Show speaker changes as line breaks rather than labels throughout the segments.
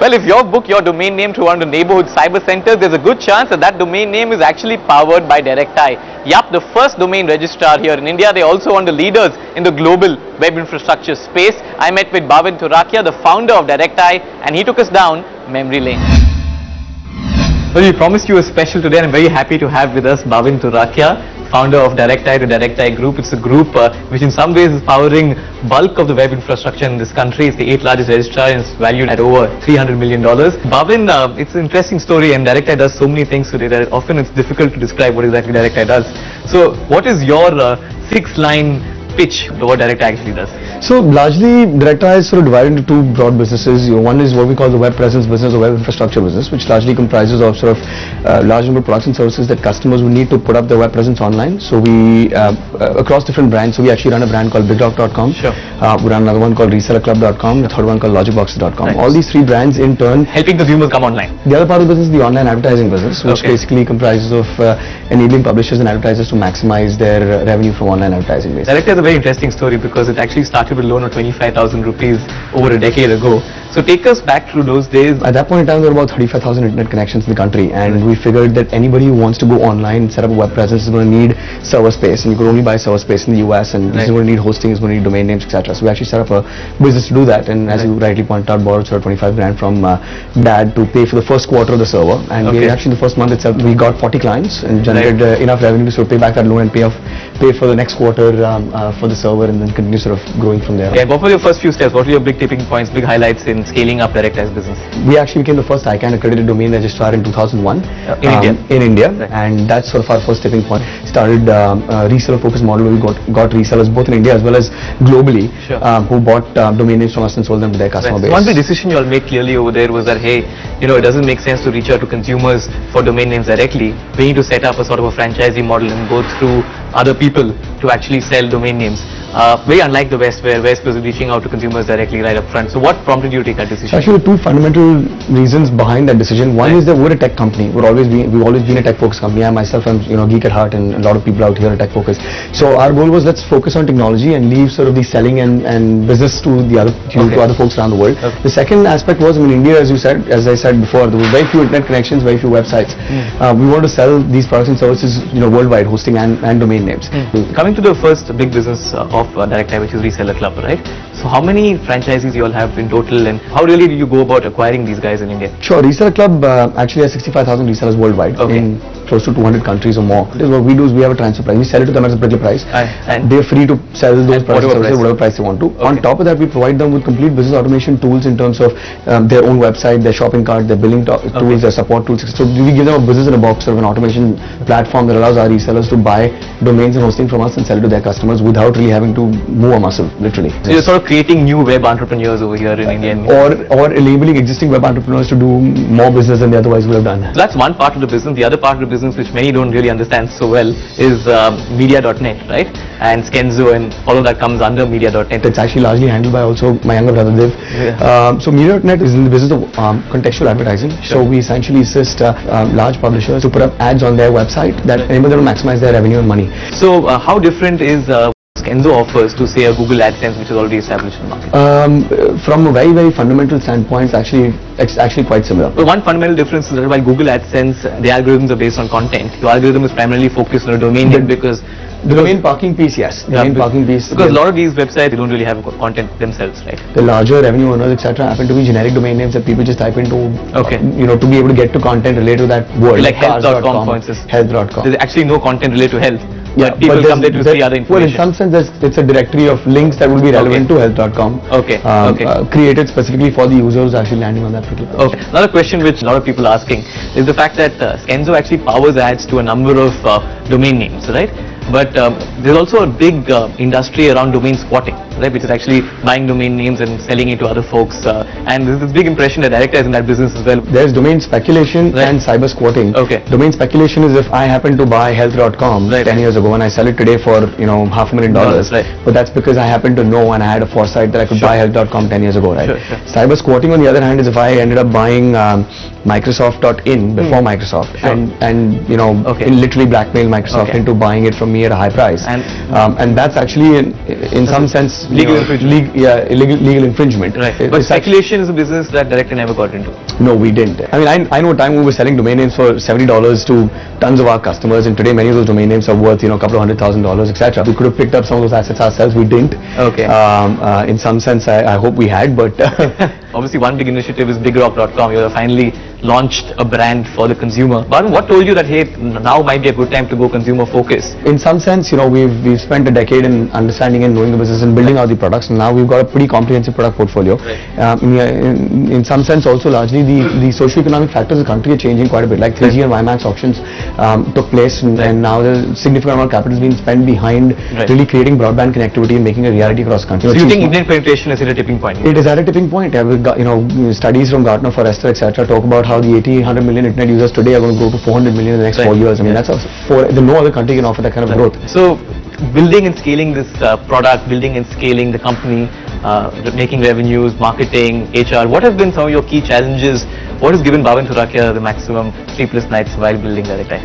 Well, if you book your domain name through one of the neighborhood cyber centers, there's a good chance that that domain name is actually powered by Directi. Yup, the first domain registrar here in India. They're also one of the leaders in the global web infrastructure space. I met with Bhavin Turakhia, the founder of Directi, and he took us down memory lane. Well, we promised you a special today, and I'm very happy to have with us Bhavin Turakhia, founder of Directi, the Directi Group. It's a group which in some ways is powering bulk of the web infrastructure in this country. It's the 8th largest registrar and it's valued at over $300 million. Bhavin, it's an interesting story, and Directi does so many things today that often it's difficult to describe what exactly Directi does. So what is your 6-line pitch to what Directi actually does?
So largely Directi is sort of divided into two broad businesses. One is what we call the web presence business or web infrastructure business, which largely comprises of sort of large number of products and services that customers would need to put up their web presence online. So we across different brands. So we actually run a brand called BigDoc.com.
Sure.
We run another one called ResellerClub.com. The third one called LogicBoxes.com.
Nice.
All these three brands in turn
helping consumers come online.
The other part of the business is the online advertising business, which basically comprises of enabling publishers and advertisers to maximize their revenue from online advertising.
Directi has a very interesting story because it actually started with a loan of 25,000 rupees over a decade ago. So take us back through those days. At
that point in time, there were about 35,000 internet connections in the country, and we figured that anybody who wants to go online and set up a web presence is going to need server space, and you could only buy server space in the US, and this is going to need hosting, is going to need domain names, etc. So we actually set up a business to do that, and as you rightly pointed out, borrowed sort of 25 grand from Dad to pay for the first quarter of the server, and we actually the first month itself we got 40 clients and generated enough revenue to sort of pay back that loan and pay for the next quarter for the server, and then continue sort of growing from there.
Yeah, what were your first few steps? What were your big tipping points, big highlights in scaling up Directi's business?
We actually became the first ICANN accredited domain registrar in 2001
in India,
and that's sort of our first tipping point. Started a reseller focused model where we got resellers both in India as well as globally who bought domain names from us and sold them to their customer base.
One big decision you all made clearly over there was that, hey, you know, it doesn't make sense to reach out to consumers for domain names directly. We need to set up a sort of a franchisee model and go through other people to actually sell domain names. Very unlike the West, where West was reaching out to consumers directly right up front. So what prompted you to take that decision?
So actually, there are two fundamental reasons behind that decision. One is that we're a tech company. We've always been a tech-focused company. I myself am, you know, geek at heart, and a lot of people out here are tech-focused. So our goal was, let's focus on technology and leave sort of the selling and business to the other folks around the world. The second aspect was, in India, as I said before, there were very few internet connections, very few websites. We wanted to sell these products and services, you know, worldwide, hosting and domain names.
Coming to the first big business of Directi, which is Reseller Club, right? So how many franchisees you all have in total, and how really do you go about acquiring these guys in India?
Sure, Reseller Club actually has 65,000 resellers worldwide in close to 200 countries or more. What we do is we have a transfer price. We sell it to them at a particular price, and they're free to sell those products at whatever price they want to. On top of that, we provide them with complete business automation tools in terms of their own website, their shopping cart, their billing tools, their support tools. So we give them a business in a box, sort of an automation platform that allows our resellers to buy domains and hosting from us and sell it to their customers without really having to move a muscle, literally.
So you're sort of creating new web entrepreneurs over here in India,
or enabling existing web entrepreneurs to do more business than they otherwise would have done.
So that's one part of the business. The other part of the business, which many don't really understand so well, is media.net, right? And Skenzo and all of that comes under media.net.
It's actually largely handled by also my younger brother Dev. So media.net is in the business of contextual advertising. So we essentially assist large publishers to put up ads on their website that enable them to maximize their revenue and money.
So how different is Skenzo offers to, say, a Google AdSense, which is already established in the market?
From a very, very fundamental standpoint, it's actually quite similar.
So one fundamental difference is that while Google AdSense, the algorithms are based on content, your algorithm is primarily focused on a domain name because
the domain parking piece, yes. Domain parking piece.
Because a lot of these websites, they don't really have content themselves, right?
The larger revenue earners, etc., happen to be generic domain names that people just type into, you know, to be able to get to content related to that word.
Like health.com, for instance.
Health.com.
There's actually no content related to health. But people come there to see other information.
Well, in some sense, it's a directory of links that would be relevant to health.com. Created specifically for the users actually landing on that particular page.
Another question which a lot of people are asking is the fact that Skenzo actually powers ads to a number of domain names, right? But there's also a big industry around domain squatting, right, which is actually buying domain names and selling it to other folks. And there's this big impression that Directi is in that business as well.
There's domain speculation and cyber squatting. Domain speculation is if I happen to buy health.com 10 years ago and I sell it today for, you know, $500,000. But that's because I happen to know and I had a foresight that I could buy health.com 10 years ago, right? Cyber squatting, on the other hand, is if I ended up buying Microsoft.in before Microsoft and you know, literally blackmail Microsoft into buying it from from me at a high price. And that's actually in some sense
legal infringement.
Legal infringement.
Right. But speculation is a business that Directi never got into.
No, we didn't. I mean, I know a time we were selling domain names for $70 to tons of our customers, and today many of those domain names are worth, a couple of $100,000, etc. We could have picked up some of those assets ourselves. We didn't.
Okay.
In some sense, I hope we had, but
obviously one big initiative is BigRock.com. You have finally launched a brand for the consumer. Bhavin, what told you that, hey, now might be a good time to go consumer focused?
In some sense, we've spent a decade in understanding and knowing the business and building out the products. And now we've got a pretty comprehensive product portfolio.
Right.
In some sense, also largely the socio-economic factors of the country are changing quite a bit. Like 3G and WiMAX auctions took place, and now there's a significant amount of capital is being spent behind really creating broadband connectivity and making a reality across the country.
So you think Indian penetration is at a tipping point?
It is at a tipping point. We've got, studies from Gartner, Forrester, etc. talk about how the 100 million internet users today are going to grow to 400 million in the next 4 years. I mean, that's no other country can offer that kind of growth.
So, building and scaling this product, building and scaling the company, making revenues, marketing, HR, what have been some of your key challenges? What has given Bhavin Turakhia the maximum sleepless nights while building Directi?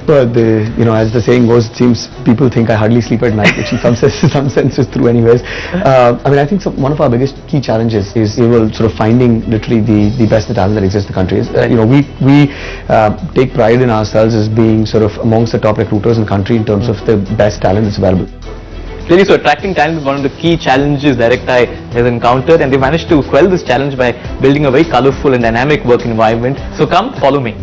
But as the saying goes, it seems people think I hardly sleep at night, which in some sense is true anyways. I think one of our biggest key challenges is sort of finding literally the best talent that exists in the country. We take pride in ourselves as being sort of amongst the top recruiters in the country in terms of the best talent that's available.
Clearly, so attracting talent is one of the key challenges Directi has encountered, and they managed to quell this challenge by building a very colorful and dynamic work environment. So come, follow me.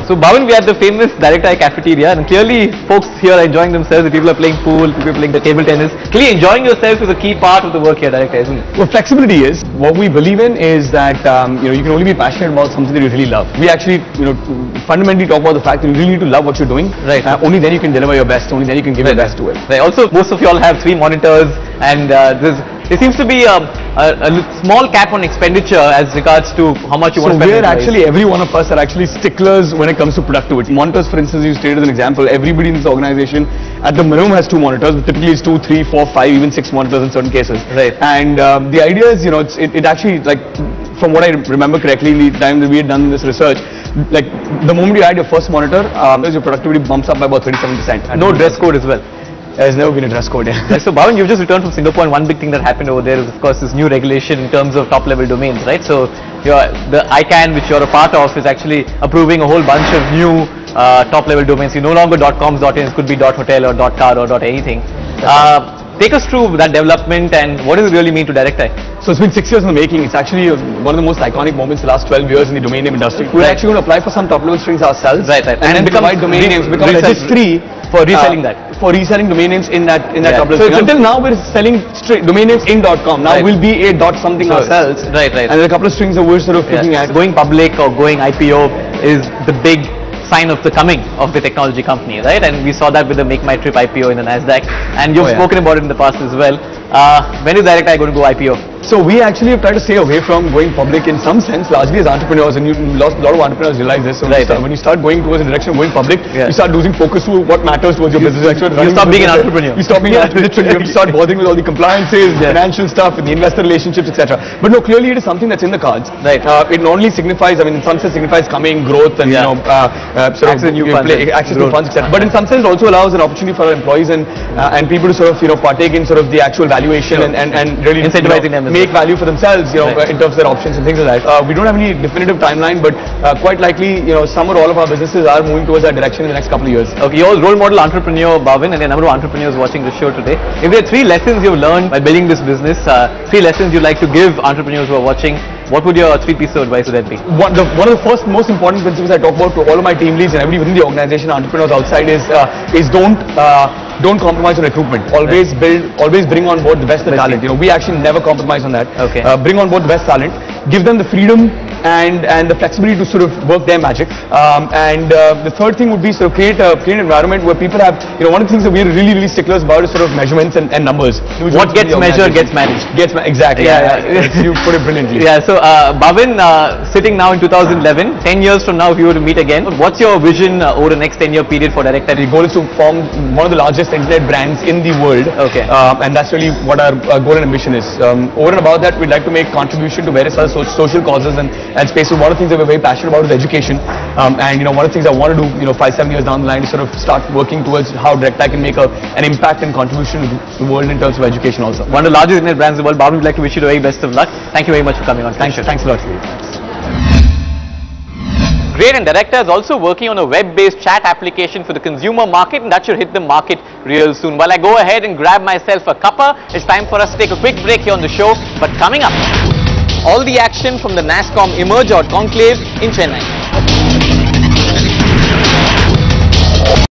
So Bhavin, we are at the famous Directi cafeteria, and clearly folks here are enjoying themselves. The people are playing pool, people are playing the table tennis. Clearly enjoying yourself is a key part of the work here at Directi, isn't it?
Well, flexibility is. What we believe in is that you can only be passionate about something that you really love. We actually fundamentally talk about the fact that you really need to love what you're doing.
Right.
Only then you can deliver your best, only then you can give your best to it.
Right. Also, most of you all have 3 monitors, and there seems to be a small cap on expenditure as regards to how much you want to spend.
So every one of us are actually sticklers when it comes to productivity. Monitors, for instance, you stated as an example, everybody in this organization at the minimum has 2 monitors, but typically it's 2, 3, 4, 5, even 6 monitors in certain cases.
Right.
And the idea is, it actually, like, from what I remember correctly, in the time that we had done this research, like the moment you add your first monitor, your productivity bumps up by about 37%.
No dress code as well.
There's never been a dress code.
So Bhavin, you've just returned from Singapore, and one big thing that happened over there is, of course, this new regulation in terms of top-level domains, right? So the ICANN, which you're a part of, is actually approving a whole bunch of new top-level domains. You no longer .coms, .ins, could be .hotel or .car or .anything. Take us through that development and what does it really mean to Directi?
So it's been 6 years in the making. It's actually one of the most iconic moments in the last 12 years in the domain name industry. We're actually going to apply for some top-level strings ourselves.
Right.
And then provide domain names, become a registry
for reselling that.
For reselling domain names in that top-level string. So until now we're selling domain names in .com. Now we'll be a .something ourselves.
Right.
And there are a couple of strings that we're sort of looking at.
Going public or going IPO is the big sign of the coming of the technology company, right? And we saw that with the Make My Trip IPO in the Nasdaq, and you've spoken about it in the past as well. When is Directi going to go IPO?
So we actually have tried to stay away from going public in some sense, largely as entrepreneurs, and a lot of entrepreneurs realize this. So when you start going towards the direction of going public, you start losing focus to what matters towards your business.
You stop being an entrepreneur.
You stop being an entrepreneur. You have to start bothering with all the compliances, financial stuff, and the investor relationships, etc. But no, clearly it is something that's in the cards.
Right.
It not only signifies, in some sense signifies coming, growth, and
access to new
funds, etc. But in some sense it also allows an opportunity for our employees and people to sort of partake in sort of the actual valuation and really
incentivizing them
make value for themselves, in terms of their options and things like that. We don't have any definitive timeline, but quite likely, some or all of our businesses are moving towards that direction in the next couple of years.
Okay, you're a role model entrepreneur, Bhavin, and a number of entrepreneurs watching the show today. If there are 3 lessons you've learned by building this business, 3 lessons you'd like to give entrepreneurs who are watching, what would your 3 pieces of advice would that be? One
of the first most important principles I talk about to all of my team leads and everybody within the organization, entrepreneurs outside, is don't compromise on recruitment. Always bring on board the best talent. We actually never compromise on that.
Okay.
Bring on board the best talent. Give them the freedom and the flexibility to sort of work their magic. The third thing would be sort of create an environment where people have, one of the things that we're really sticklers about is sort of measurements and numbers.
What gets measured gets managed.
Exactly. Yeah. You put it brilliantly.
Yeah. So Bhavin, sitting now in 2011, 10 years from now, if you were to meet again, what's your vision over the next 10-year period for Directi?
The goal is to form one of the largest largest internet brands in the world.
Okay.
And that's really what our goal and ambition is. Over and above that, we'd like to make contribution to various other social causes and spaces. One of the things that we're very passionate about is education. And one of the things I want to do, 5-7 years down the line, is sort of start working towards how Directi can make an impact and contribution to the world in terms of education also.
One of the largest internet brands in the world. Bhavin, we'd like to wish you the very best of luck. Thank you very much for coming on.
Thanks a lot.
Great, and Directi is also working on a web-based chat application for the consumer market, and that should hit the market real soon. While I go ahead and grab myself a cuppa, it's time for us to take a quick break here on the show. But coming up, all the action from the NASSCOM Emerge or Conclave in Chennai.